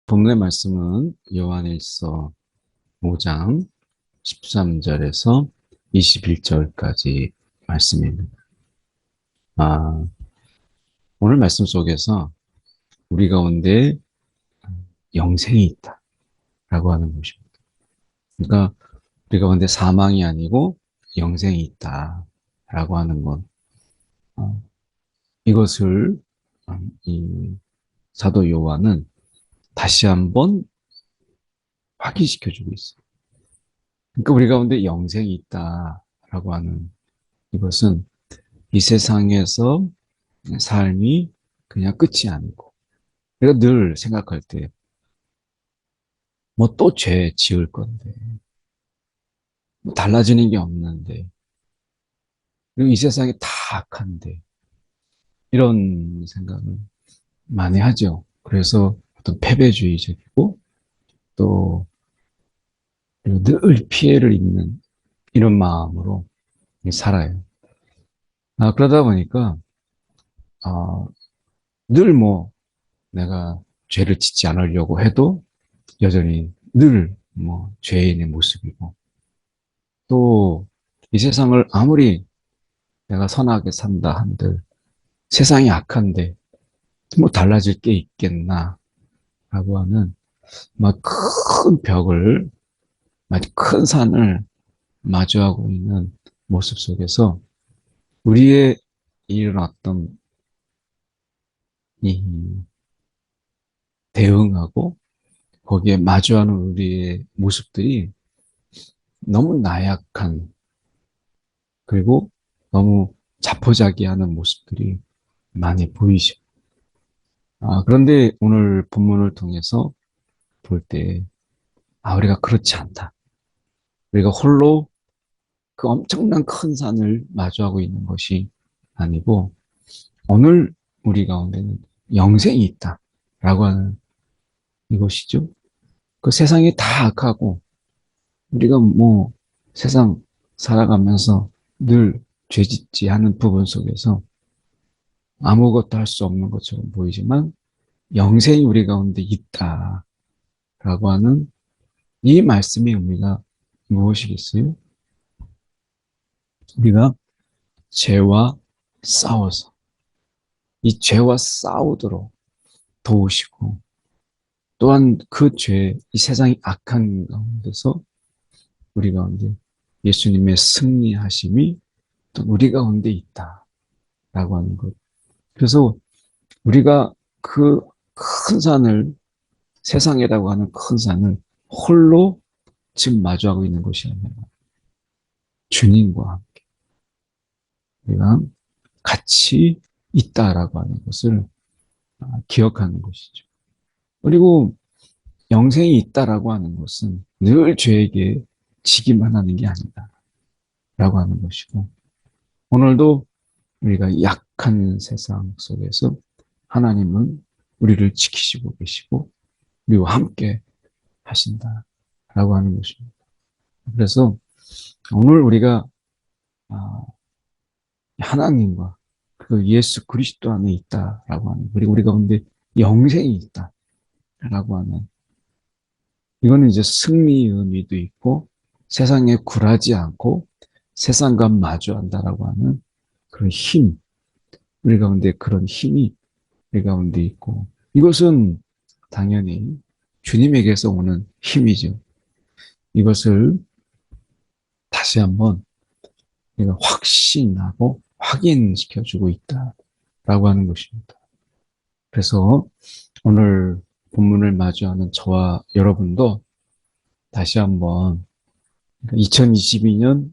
본문의 말씀은 요한일서 5장 13절에서 21절까지 말씀입니다. 아, 오늘 말씀 속에서 우리 가운데 영생이 있다라고 하는 것입니다. 그러니까 우리 가운데 사망이 아니고 영생이 있다라고 하는 것. 어, 이것을 이 사도 요한은 다시 한번 확인시켜주고 있어요. 그러니까 우리 가운데 영생이 있다라고 하는 이것은 이 세상에서 삶이 그냥 끝이 아니고, 우리가 늘 생각할 때, 뭐 또 죄 지을 건데, 뭐 달라지는 게 없는데, 그리고 이 세상이 다 악한데, 이런 생각을 많이 하죠. 그래서 어떤 패배주의적이고, 또, 그리고 늘 피해를 입는 이런 마음으로 살아요. 그러다 보니까, 아, 늘 뭐, 내가 죄를 짓지 않으려고 해도, 여전히 늘 뭐, 죄인의 모습이고, 또 이 세상을 아무리 내가 선하게 산다 한들 세상이 악한데 뭐 달라질 게 있겠나 라고 하는 막 큰 벽을, 큰 산을 마주하고 있는 모습 속에서 우리의 일어났던 이 대응하고 거기에 마주하는 우리의 모습들이 너무 나약한, 그리고 너무 자포자기하는 모습들이 많이 보이죠. 그런데 오늘 본문을 통해서 볼 때, 우리가 그렇지 않다. 우리가 홀로 그 엄청난 큰 산을 마주하고 있는 것이 아니고, 오늘 우리 가운데는 영생이 있다라고 하는 이것이죠. 그 세상이 다 악하고, 우리가 뭐 세상 살아가면서 늘 죄짓지 하는 부분 속에서 아무것도 할 수 없는 것처럼 보이지만, 영생이 우리 가운데 있다라고 하는 이 말씀의 의미가 무엇이겠어요? 우리가 죄와 싸워서 이 죄와 싸우도록 도우시고, 또한 그 죄, 이 세상이 악한 가운데서 우리 가운데 예수님의 승리하심이 또 우리 가운데 있다라고 하는 것. 그래서 우리가 그 큰 산을, 세상이라고 하는 큰 산을 홀로 지금 마주하고 있는 것이 아니라 주님과 함께 우리가 같이 있다라고 하는 것을 기억하는 것이죠. 그리고 영생이 있다라고 하는 것은 늘 죄에게 지기만 하는 게 아니다라고 하는 것이고, 오늘도 우리가 약한 세상 속에서 하나님은 우리를 지키시고 계시고 우리와 함께 하신다라고 하는 것입니다. 그래서 오늘 우리가 하나님과 그 예수 그리스도 안에 있다라고 하는, 그리고 우리 가운데 영생이 있다라고 하는, 이거는 이제 승리의 의미도 있고 세상에 굴하지 않고 세상과 마주한다라고 하는 그런 힘, 우리 가운데 그런 힘이 우리 가운데 있고, 이것은 당연히 주님에게서 오는 힘이죠. 이것을 다시 한번 우리가 확신하고 확인시켜주고 있다라고 하는 것입니다. 그래서 오늘 본문을 마주하는 저와 여러분도 다시 한번 2022년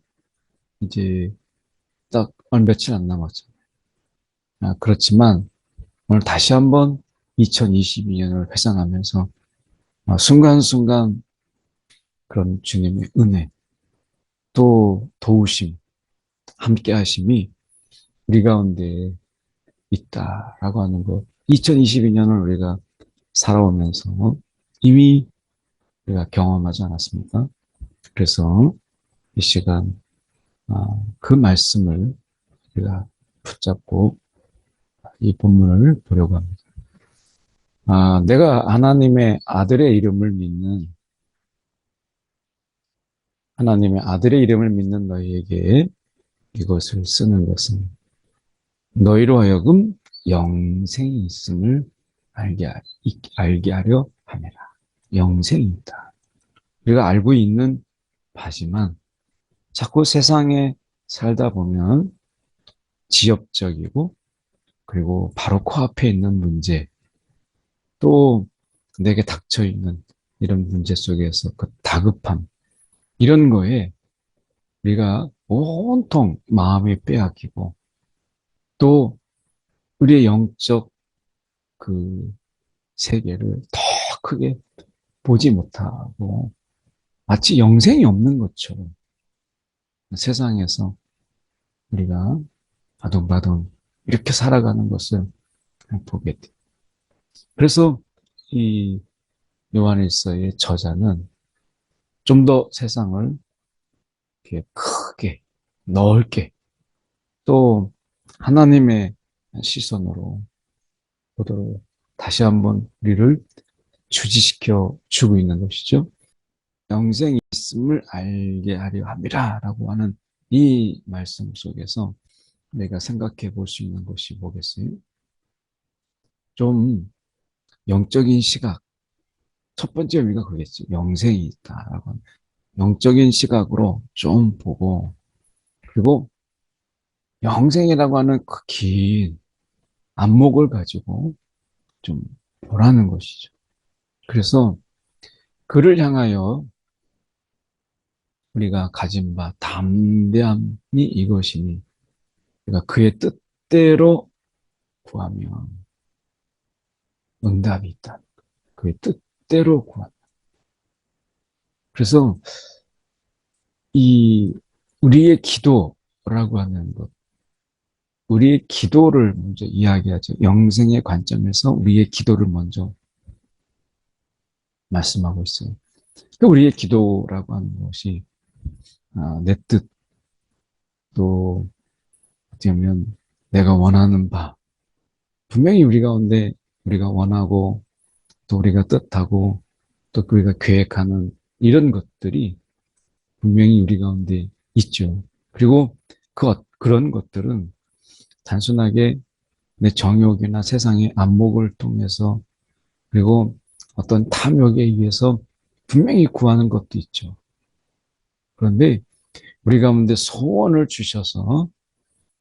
이제 딱 얼마 며칠 안 남았잖아요. 그렇지만 오늘 다시 한번 2022년을 회상하면서 순간순간 그런 주님의 은혜, 또 도우심, 함께 하심이 우리 가운데 있다라고 하는 것. 2022년을 우리가 살아오면서 이미 우리가 경험하지 않았습니까? 그래서 이 시간 그 말씀을 우리가 붙잡고 이 본문을 보려고 합니다. 내가 하나님의 아들의 이름을 믿는 너희에게 이것을 쓰는 것은 너희로 하여금 영생이 있음을 알게 하려 함이라. 영생이다. 우리가 알고 있는 바지만 자꾸 세상에 살다 보면 지엽적이고 그리고 바로 코앞에 있는 문제 또 내게 닥쳐 있는 이런 문제 속에서 그 다급함 이런 거에 우리가 온통 마음이 빼앗기고 또 우리의 영적 그 세계를 더 크게 보지 못하고 마치 영생이 없는 것처럼 세상에서 우리가 바둥바둥 이렇게 살아가는 것을 보게 돼. 그래서 이 요한일서의 저자는 좀 더 세상을 이렇게 크게 넓게 또 하나님의 시선으로 보도록 다시 한번 우리를 주지시켜 주고 있는 것이죠. 영생이 있음을 알게 하려 함이라라고 하는 이 말씀 속에서 내가 생각해 볼 수 있는 것이 뭐겠어요? 좀 영적인 시각, 첫 번째 의미가 그겠지. 영생이 있다라고 하는 영적인 시각으로 좀 보고 그리고 영생이라고 하는 그 긴 안목을 가지고 좀 보라는 것이죠. 그래서 그를 향하여 우리가 가진 바 담대함이 이것이니 우리가 그의 뜻대로 구하면 응답이 있다. 그의 뜻대로 구한다. 그래서 이 우리의 기도라고 하는 것, 우리의 기도를 먼저 이야기하죠. 영생의 관점에서 우리의 기도를 먼저 말씀하고 있어요. 우리의 기도라고 하는 것이 내 뜻, 또 어떻게 보면 내가 원하는 바, 분명히 우리 가운데 우리가 원하고 또 우리가 뜻하고 또 우리가 계획하는 이런 것들이 분명히 우리 가운데 있죠. 그리고 그런 것들은 단순하게 내 정욕이나 세상의 안목을 통해서 그리고 어떤 탐욕에 의해서 분명히 구하는 것도 있죠. 그런데 우리 가운데 소원을 주셔서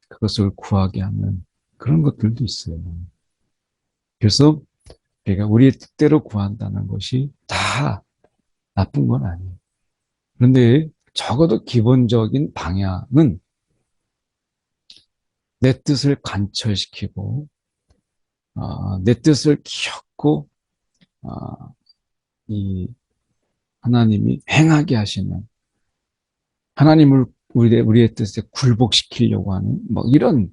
그것을 구하게 하는 그런 것들도 있어요. 그래서 우리가 우리의 뜻대로 구한다는 것이 다 나쁜 건 아니에요. 그런데 적어도 기본적인 방향은 내 뜻을 관철시키고 내 뜻을 키웠고 이 하나님이 행하게 하시는 하나님을 우리의 뜻에 굴복시키려고 하는 뭐 이런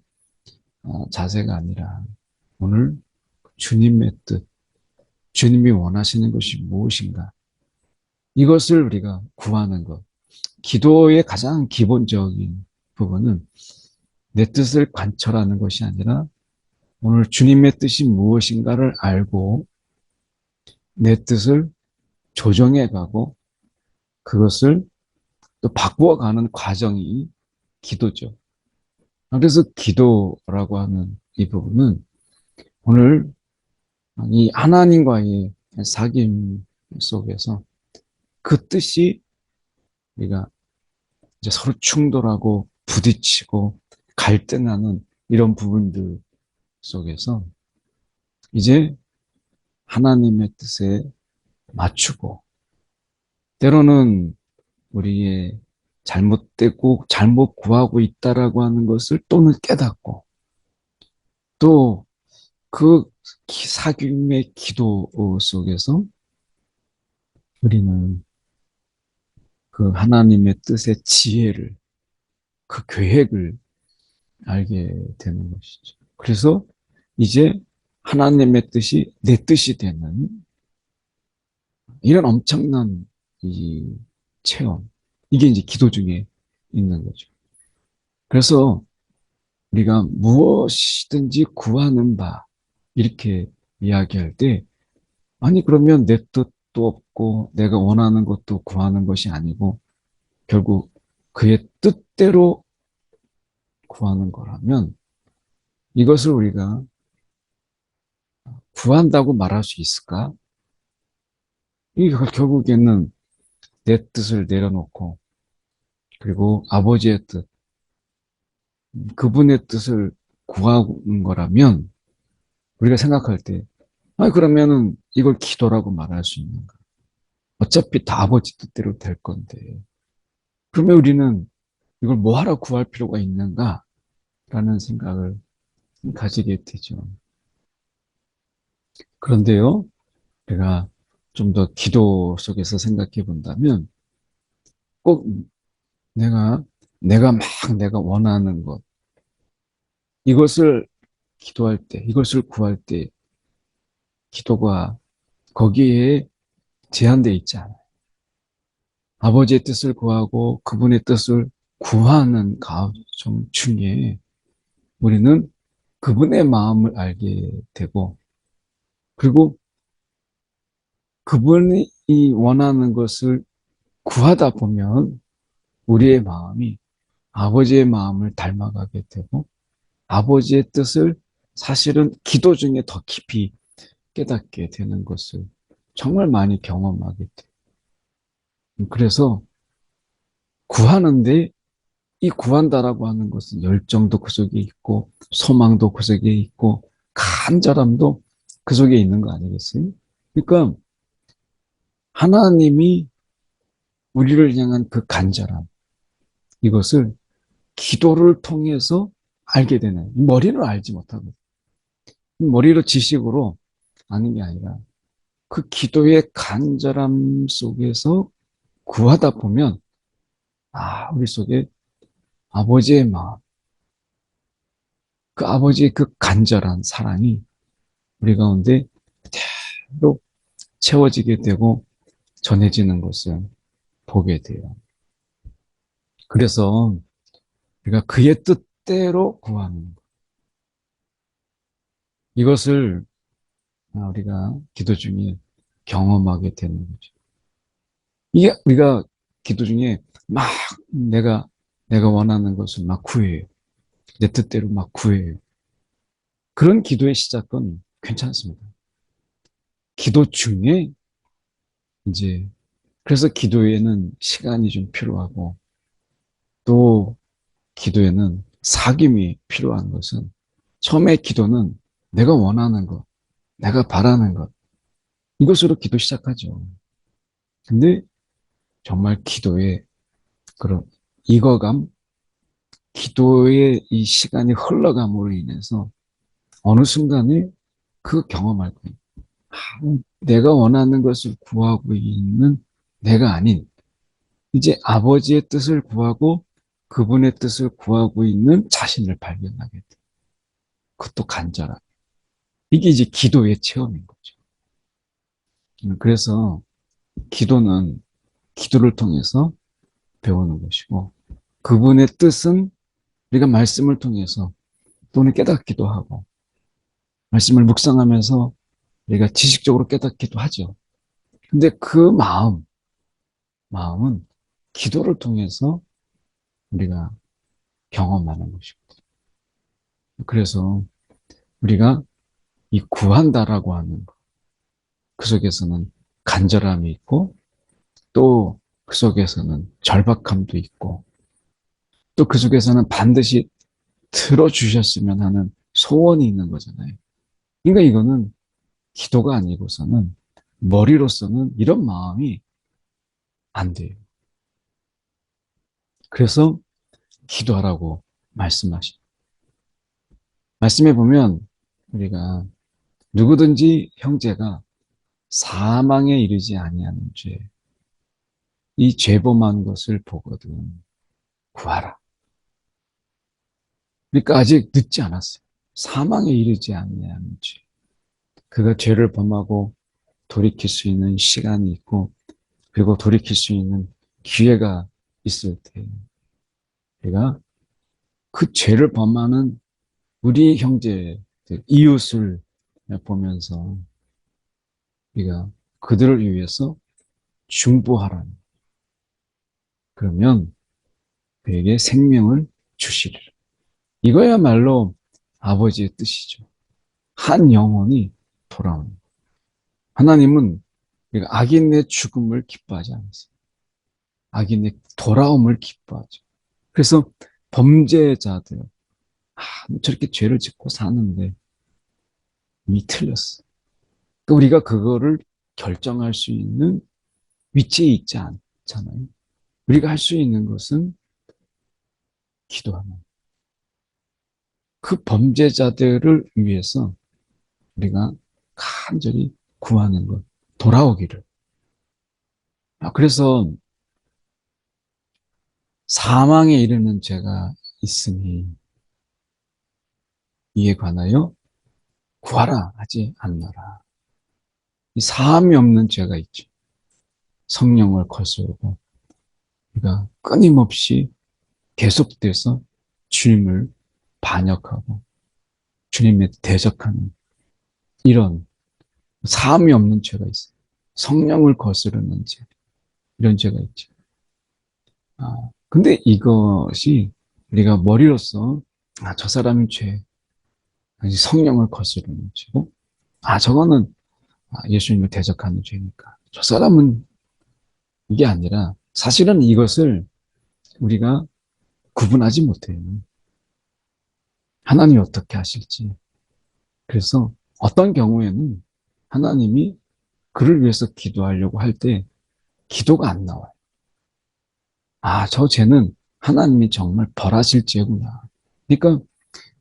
자세가 아니라 오늘 주님의 뜻, 주님이 원하시는 것이 무엇인가 이것을 우리가 구하는 것. 기도의 가장 기본적인 부분은 내 뜻을 관철하는 것이 아니라 오늘 주님의 뜻이 무엇인가를 알고 내 뜻을 조정해 가고 그것을 또 바꾸어가는 과정이 기도죠. 그래서 기도라고 하는 이 부분은 오늘 이 하나님과의 사귐 속에서 그 뜻이 우리가 이제 서로 충돌하고 부딪히고 갈등하는 이런 부분들 속에서 이제 하나님의 뜻에 맞추고 때로는 우리의 잘못되고 잘못 구하고 있다라고 하는 것을 또는 깨닫고 또 그 사귐의 기도 속에서 우리는 그 하나님의 뜻의 지혜를 그 계획을 알게 되는 것이죠. 그래서 이제 하나님의 뜻이 내 뜻이 되는 이런 엄청난 이 체험 이게 이제 기도 중에 있는 거죠. 그래서 우리가 무엇이든지 구하는 바 이렇게 이야기할 때 아니, 그러면 내 뜻도 없고, 내가 원하는 것도 구하는 것이 아니고, 결국 그의 뜻대로 구하는 거라면, 이것을 우리가 구한다고 말할 수 있을까? 이게 결국에는 내 뜻을 내려놓고, 그리고 아버지의 뜻, 그분의 뜻을 구하는 거라면, 우리가 생각할 때, 아니, 그러면은 이걸 기도라고 말할 수 있는가? 어차피 다 아버지 뜻대로 될 건데. 그러면 우리는 이걸 뭐하러 구할 필요가 있는가? 라는 생각을 가지게 되죠. 그런데요, 내가 좀 더 기도 속에서 생각해 본다면, 꼭 내가, 내가 막 내가 원하는 것, 이것을 기도할 때, 이것을 구할 때, 기도가 거기에 제한되어 있지 않아요. 아버지의 뜻을 구하고 그분의 뜻을 구하는 가정 중에 우리는 그분의 마음을 알게 되고, 그리고 그분이 원하는 것을 구하다 보면 우리의 마음이 아버지의 마음을 닮아가게 되고, 아버지의 뜻을 사실은 기도 중에 더 깊이 깨닫게 되는 것을 정말 많이 경험하게 돼요. 그래서 구하는데, 이 구한다라고 하는 것은 열정도 그 속에 있고, 소망도 그 속에 있고, 간절함도 그 속에 있는 거 아니겠어요? 그러니까 하나님이 우리를 향한 그 간절함, 이것을 기도를 통해서 알게 되는, 머리로 알지 못하고, 머리로 지식으로 아는 게 아니라 그 기도의 간절함 속에서 구하다 보면, 우리 속에 아버지의 마음, 그 아버지의 그 간절한 사랑이 우리 가운데 그대로 채워지게 되고 전해지는 것을 보게 돼요. 그래서 우리가 그의 뜻대로 구하는 것. 이것을 우리가 기도 중에 경험하게 되는 거죠. 이게 우리가 기도 중에 막 내가 원하는 것을 막 구해요. 내 뜻대로 막 구해요. 그런 기도의 시작은 괜찮습니다. 기도 중에 이제 그래서 기도에는 시간이 좀 필요하고 또 기도에는 사귐이 필요한 것은 처음에 기도는 내가 원하는 것, 내가 바라는 것 이것으로 기도 시작하죠. 근데 정말 기도의 그런 익어감, 기도의 이 시간이 흘러감으로 인해서 어느 순간에 그 경험할 거예요. 내가 원하는 것을 구하고 있는 내가 아닌 이제 아버지의 뜻을 구하고 그분의 뜻을 구하고 있는 자신을 발견하게 돼. 그것도 간절한. 이게 이제 기도의 체험인 거죠. 그래서 기도는 기도를 통해서 배우는 것이고 그분의 뜻은 우리가 말씀을 통해서 또는 깨닫기도 하고 말씀을 묵상하면서 우리가 지식적으로 깨닫기도 하죠. 근데 그 마음은 기도를 통해서 우리가 경험하는 것이거든요. 그래서 우리가 이 구한다라고 하는 것, 그 속에서는 간절함이 있고 또 그 속에서는 절박함도 있고 또 그 속에서는 반드시 들어주셨으면 하는 소원이 있는 거잖아요. 그러니까 이거는 기도가 아니고서는 머리로서는 이런 마음이 안 돼요. 그래서 기도하라고 말씀하시. 말씀해 보면 우리가 누구든지 형제가 사망에 이르지 아니하는 죄, 이 죄범한 것을 보거든 구하라. 그러니까 아직 늦지 않았어요. 사망에 이르지 아니하는 죄. 그가 죄를 범하고 돌이킬 수 있는 시간이 있고 그리고 돌이킬 수 있는 기회가 있을 때 우리가 그 죄를 범하는 우리 형제들, 이웃을 보면서 우리가 그들을 위해서 중보하라는. 그러면 그에게 생명을 주시리라. 이거야말로 아버지의 뜻이죠. 한 영혼이 돌아오는. 하나님은 악인의 죽음을 기뻐하지 않으세요. 악인의 돌아옴을 기뻐하죠. 그래서 범죄자들, 저렇게 죄를 짓고 사는데 이미 틀렸어. 그러니까 우리가 그거를 결정할 수 있는 위치에 있지 않잖아요. 우리가 할 수 있는 것은 기도하는. 그 범죄자들을 위해서 우리가 간절히 구하는 것, 돌아오기를. 그래서 사망에 이르는 죄가 있으니 이에 관하여 구하라 하지 않노라. 이 사함이 없는 죄가 있죠. 성령을 거스르고 우리가 끊임없이 계속돼서 주님을 반역하고 주님에 대적하는 이런 사함이 없는 죄가 있어요. 성령을 거스르는 죄, 이런 죄가 있죠. 근데 이것이 우리가 머리로서 저 사람이 죄, 성령을 거스르는 죄고, 저거는 예수님을 대적하는 죄니까 저 사람은, 이게 아니라 사실은 이것을 우리가 구분하지 못해요. 하나님이 어떻게 하실지. 그래서 어떤 경우에는 하나님이 그를 위해서 기도하려고 할 때 기도가 안 나와요. 저 죄는 하나님이 정말 벌하실 죄구나. 그러니까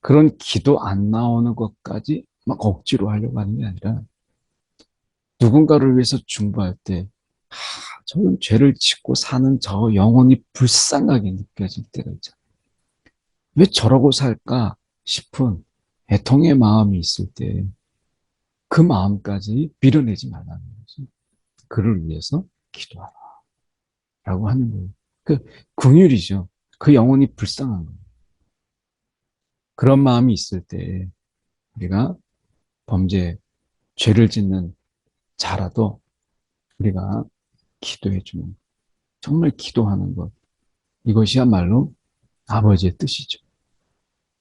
그런 기도 안 나오는 것까지 막 억지로 하려고 하는 게 아니라 누군가를 위해서 중보할 때 저는 죄를 짓고 사는 저 영혼이 불쌍하게 느껴질 때가 있잖아요. 왜 저러고 살까 싶은 애통의 마음이 있을 때 그 마음까지 밀어내지 말라는 거지. 그를 위해서 기도하라 라고 하는 거예요. 그 긍휼이죠. 그 영혼이 불쌍한 거예요. 그런 마음이 있을 때 우리가 범죄, 죄를 짓는 자라도 우리가 기도해 주는, 정말 기도하는 것, 이것이야말로 아버지의 뜻이죠.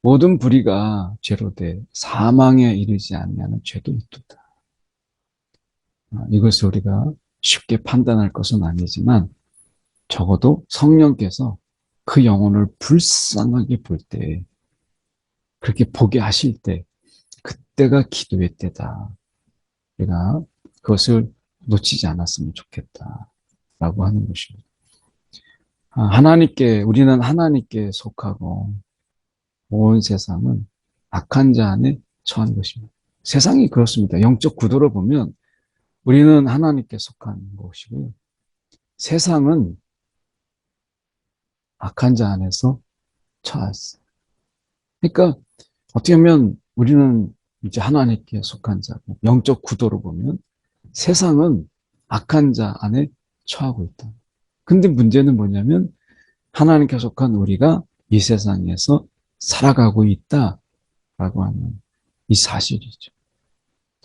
모든 불의가 죄로 돼 사망에 이르지 않냐는 죄도 있도다. 이것을 우리가 쉽게 판단할 것은 아니지만 적어도 성령께서 그 영혼을 불쌍하게 볼 때, 그렇게 보게 하실 때, 그때가 기도의 때다. 우리가 그것을 놓치지 않았으면 좋겠다라고 하는 것입니다. 우리는 하나님께 속하고 온 세상은 악한 자 안에 처한 것입니다. 세상이 그렇습니다. 영적 구도로 보면 우리는 하나님께 속한 것이고요. 세상은 악한 자 안에서 처했어요. 그러니까 어떻게 보면 우리는 이제 하나님께 속한 자고, 영적 구도로 보면 세상은 악한 자 안에 처하고 있다. 근데 문제는 뭐냐면 하나님께 속한 우리가 이 세상에서 살아가고 있다라고 하는 이 사실이죠.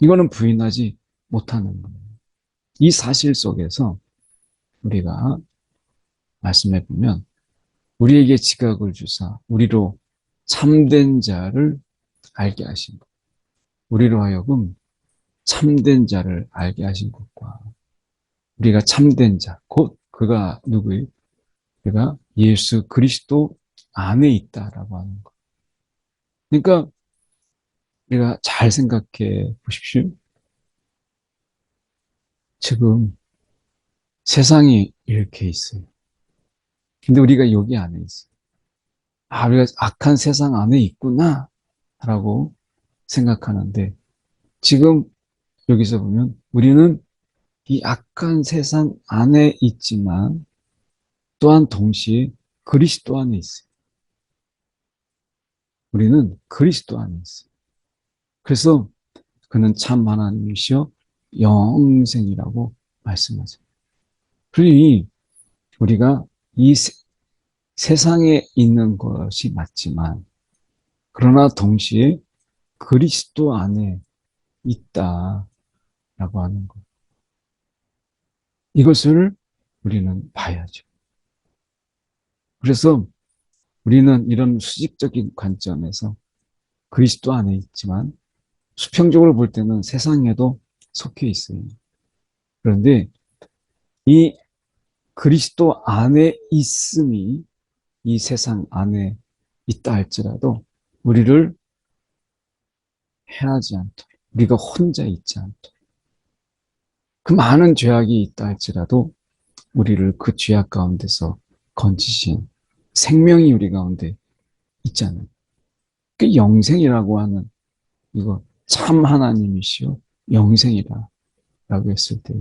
이거는 부인하지 못하는 거예요. 이 사실 속에서 우리가 말씀해 보면 우리에게 지각을 주사 우리로 참된 자를 알게 하신 것. 우리로 하여금 참된 자를 알게 하신 것과 우리가 참된 자, 곧 그가 누구예요? 그가 예수 그리스도 안에 있다라고 하는 것. 그러니까 우리가 잘 생각해 보십시오. 지금 세상이 이렇게 있어요. 근데 우리가 여기 안에 있어요. 우리가 악한 세상 안에 있구나 라고 생각하는데, 지금 여기서 보면 우리는 이 악한 세상 안에 있지만 또한 동시에 그리스도 안에 있어요. 우리는 그리스도 안에 있어요. 그래서 그는 참 하나님이시여 영생이라고 말씀하죠. 그러니 우리가 이 세상에 있는 것이 맞지만 그러나 동시에 그리스도 안에 있다라고 하는 것. 이것을 우리는 봐야죠. 그래서 우리는 이런 수직적인 관점에서 그리스도 안에 있지만 수평적으로 볼 때는 세상에도 속해 있어요. 그런데 이 그리스도 안에 있음이 이 세상 안에 있다 할지라도 우리를 해하지 않도록, 우리가 혼자 있지 않도록, 그 많은 죄악이 있다 할지라도 우리를 그 죄악 가운데서 건지신 생명이 우리 가운데 있잖아요. 그 영생이라고 하는 이거 참 하나님이시여 영생이라 라고 했을 때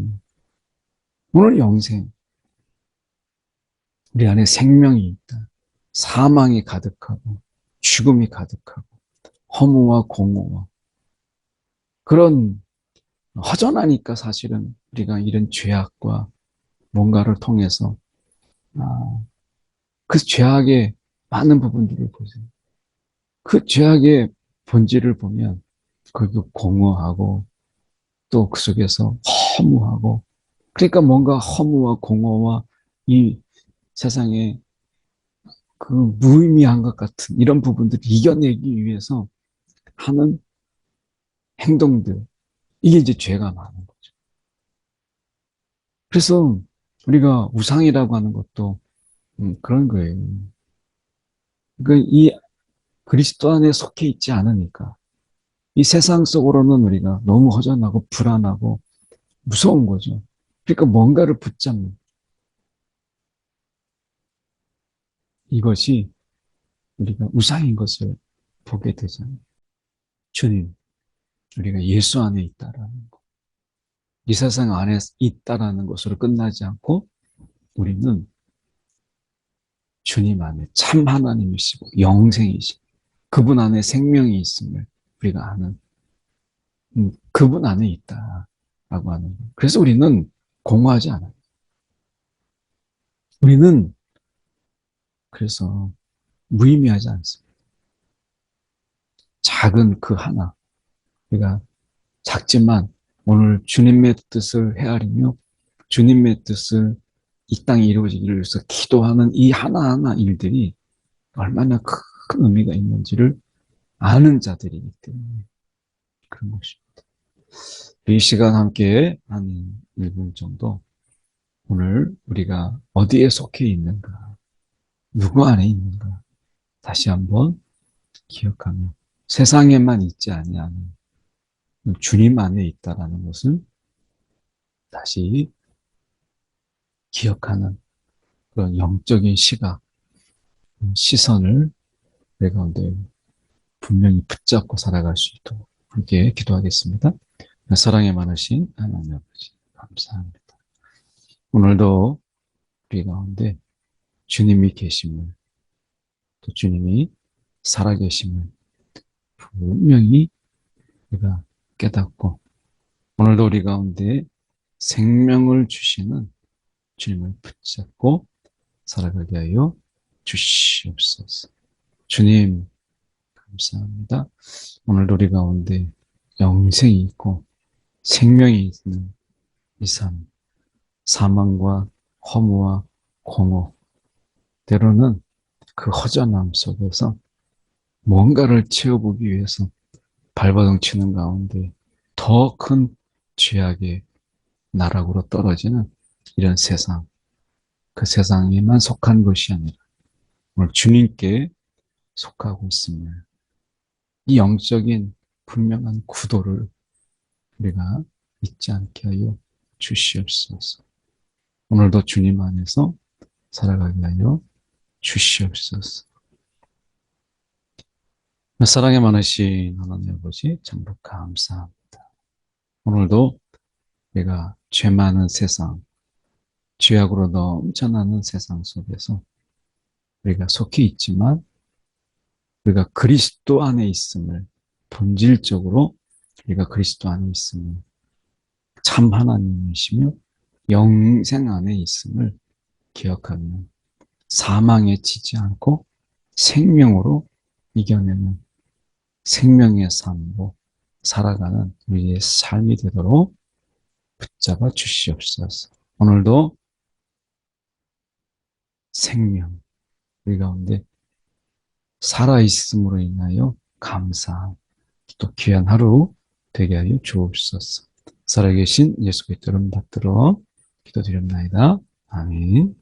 오늘 영생, 우리 안에 생명이 있다. 사망이 가득하고 죽음이 가득하고 허무와 공허와 그런 허전하니까 사실은 우리가 이런 죄악과 뭔가를 통해서 그 죄악의 많은 부분들을 보세요. 그 죄악의 본질을 보면 거기 공허하고 또 그 속에서 허무하고 그러니까 뭔가 허무와 공허와 이 세상에 그 무의미한 것 같은 이런 부분들을 이겨내기 위해서 하는 행동들 이게 이제 죄가 많은 거죠. 그래서 우리가 우상이라고 하는 것도 그런 거예요. 그러니까 이 그리스도 안에 속해 있지 않으니까 이 세상 속으로는 우리가 너무 허전하고 불안하고 무서운 거죠. 그러니까 뭔가를 붙잡는 이것이 우리가 우상인 것을 보게 되잖아요. 주님, 우리가 예수 안에 있다라는 것. 이 세상 안에 있다라는 것으로 끝나지 않고 우리는 주님 안에 참 하나님이시고 영생이시고 그분 안에 생명이 있음을 우리가 아는 그분 안에 있다라고 하는 거예요. 그래서 우리는 공허하지 않아요. 우리는 그래서 무의미하지 않습니다. 작은 그 하나, 우리가 작지만 오늘 주님의 뜻을 헤아리며 주님의 뜻을 이 땅에 이루어지기를 위해서 기도하는 이 하나하나 일들이 얼마나 큰 의미가 있는지를 아는 자들이기 때문에 그런 것입니다. 이 시간 함께 한 1분 정도 오늘 우리가 어디에 속해 있는가, 누구 안에 있는가 다시 한번 기억하며 세상에만 있지 아니하는 주님 안에 있다라는 것을 다시 기억하는 그런 영적인 시각, 시선을 내 가운데 분명히 붙잡고 살아갈 수 있도록 함께 기도하겠습니다. 사랑에 많으신 하나님 아버지 감사합니다. 오늘도 우리 가운데 주님이 계심을 또 주님이 살아계심을 분명히 우리가 깨닫고 오늘도 우리 가운데 생명을 주시는 주님을 붙잡고 살아가게 하여 주시옵소서. 주님 감사합니다. 오늘도 우리 가운데 영생이 있고 생명이 있는 이 삶, 사망과 허무와 공허, 때로는 그 허전함 속에서 뭔가를 채워보기 위해서 발버둥 치는 가운데 더 큰 죄악의 나락으로 떨어지는 이런 세상, 그 세상에만 속한 것이 아니라 오늘 주님께 속하고 있으며 이 영적인 분명한 구도를 우리가 잊지 않게 하여 주시옵소서. 오늘도 주님 안에서 살아가게 하여 주시옵소서. 사랑에 많으신 하나님 아버지 참으로 감사합니다. 오늘도 내가 죄 많은 세상, 죄악으로 넘쳐나는 세상 속에서 우리가 속해 있지만 우리가 그리스도 안에 있음을 본질적으로 우리가 그리스도 안에 있음을 참 하나님이시며 영생 안에 있음을 기억하며 사망에 지지 않고 생명으로 이겨내는 생명의 삶으로 살아가는 우리의 삶이 되도록 붙잡아 주시옵소서. 오늘도 생명, 우리 가운데 살아있음으로 인하여 감사, 또 귀한 하루 되게 하여 주옵소서. 살아계신 예수 그리스도 이름 받들어 기도드렸나이다. 아멘.